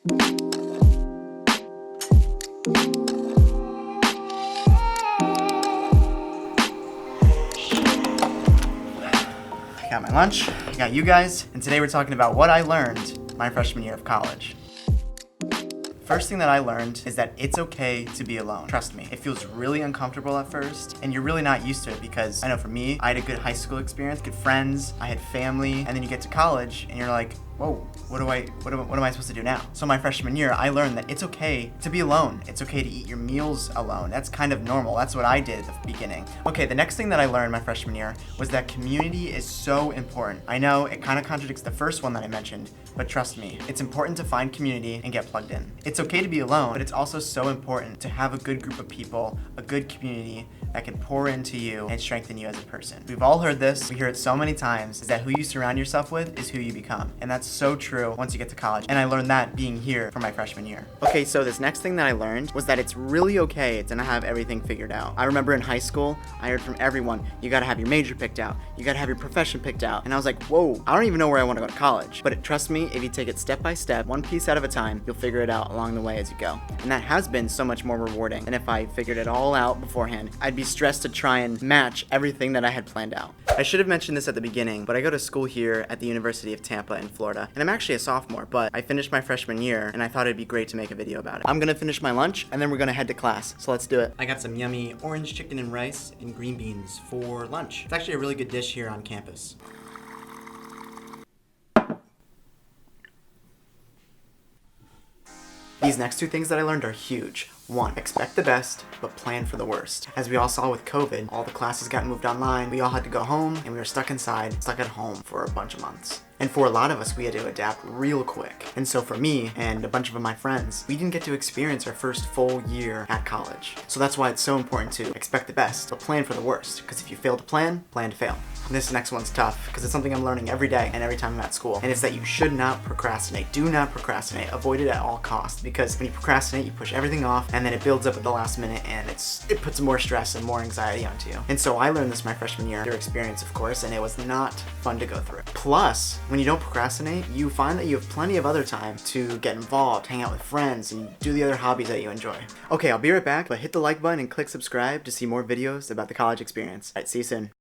I got my lunch, I got you guys, and today we're talking about what I learned my freshman year of college. First thing that I learned is that it's okay to be alone. Trust me, it feels really uncomfortable at first, and you're really not used to it because I know for me, I had a good high school experience, good friends, I had family, and then you get to college and you're like, whoa, what am I supposed to do now? So my freshman year, I learned that it's okay to be alone. It's okay to eat your meals alone. That's kind of normal. That's what I did at the beginning. Okay, the next thing that I learned my freshman year was that community is so important. I know it kind of contradicts the first one that I mentioned, but trust me, it's important to find community and get plugged in. It's okay to be alone, but it's also so important to have a good group of people, a good community that can pour into you and strengthen you as a person. We've all heard this, we hear it so many times, is that who you surround yourself with is who you become. And that's so true once you get to college. And I learned that being here for my freshman year. Okay, so this next thing that I learned was that it's really okay to not have everything figured out. I remember in high school, I heard from everyone, you gotta have your major picked out, you gotta have your profession picked out. And I was like, whoa, I don't even know where I wanna go to college. But trust me, if you take it step by step, one piece at a time, you'll figure it out along the way as you go. And that has been so much more rewarding than if I figured it all out beforehand. I'd be stressed to try and match everything that I had planned out. I should have mentioned this at the beginning, but I go to school here at the University of Tampa in Florida, and I'm actually a sophomore, but I finished my freshman year, and I thought it'd be great to make a video about it. I'm gonna finish my lunch, and then we're gonna head to class, so let's do it. I got some yummy orange chicken and rice and green beans for lunch. It's actually a really good dish here on campus. These next two things that I learned are huge. One, expect the best, but plan for the worst. As we all saw with COVID, all the classes got moved online, we all had to go home, and we were stuck inside, stuck at home for a bunch of months. And for a lot of us, we had to adapt real quick. And so for me and a bunch of my friends, we didn't get to experience our first full year at college. So that's why it's so important to expect the best, but plan for the worst. Because if you fail to plan to fail. And this next one's tough, because it's something I'm learning every day and every time I'm at school. And it's that you should not procrastinate. Do not procrastinate. Avoid it at all costs. Because when you procrastinate, you push everything off, and then it builds up at the last minute, and it puts more stress and more anxiety onto you. And so I learned this my freshman year, your experience of course, and it was not fun to go through. Plus, when you don't procrastinate, you find that you have plenty of other time to get involved, hang out with friends, and do the other hobbies that you enjoy. Okay, I'll be right back, but hit the like button and click subscribe to see more videos about the college experience. Alright, see you soon.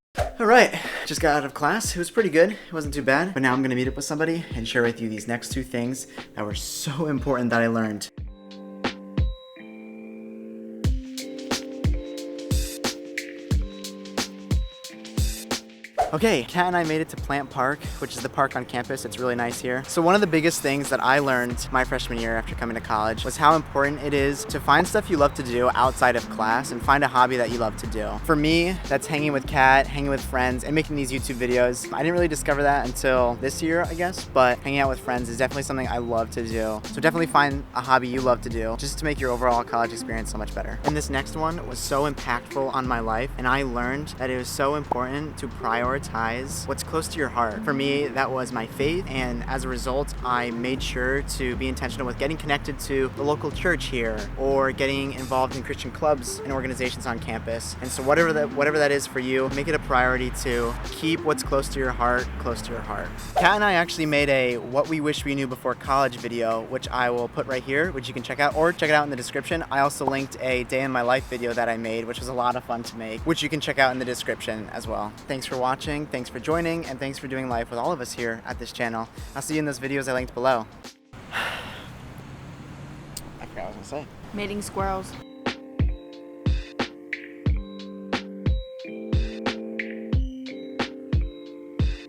Alright, just got out of class. It was pretty good. It wasn't too bad. But now I'm gonna meet up with somebody and share with you these next two things that were so important that I learned. Okay, Kat and I made it to Plant Park, which is the park on campus. It's really nice here. So one of the biggest things that I learned my freshman year after coming to college was how important it is to find stuff you love to do outside of class and find a hobby that you love to do. For me, that's hanging with Kat, hanging with friends, and making these YouTube videos. I didn't really discover that until this year, I guess, but hanging out with friends is definitely something I love to do. So definitely find a hobby you love to do just to make your overall college experience so much better. And this next one was so impactful on my life, and I learned that it was so important to prioritize what's close to your heart. For me, that was my faith, and as a result, I made sure to be intentional with getting connected to the local church here, or getting involved in Christian clubs and organizations on campus. And so whatever that is for you, make it a priority to keep what's close to your heart, close to your heart. Kat and I actually made a What We Wish We Knew Before College video, which I will put right here, which you can check out, or check it out in the description. I also linked a day in my life video that I made, which was a lot of fun to make, which you can check out in the description as well. Thanks for watching. Thanks for joining, and thanks for doing life with all of us here at this channel. I'll see you in those videos I linked below. I forgot what I was gonna say. Mating squirrels.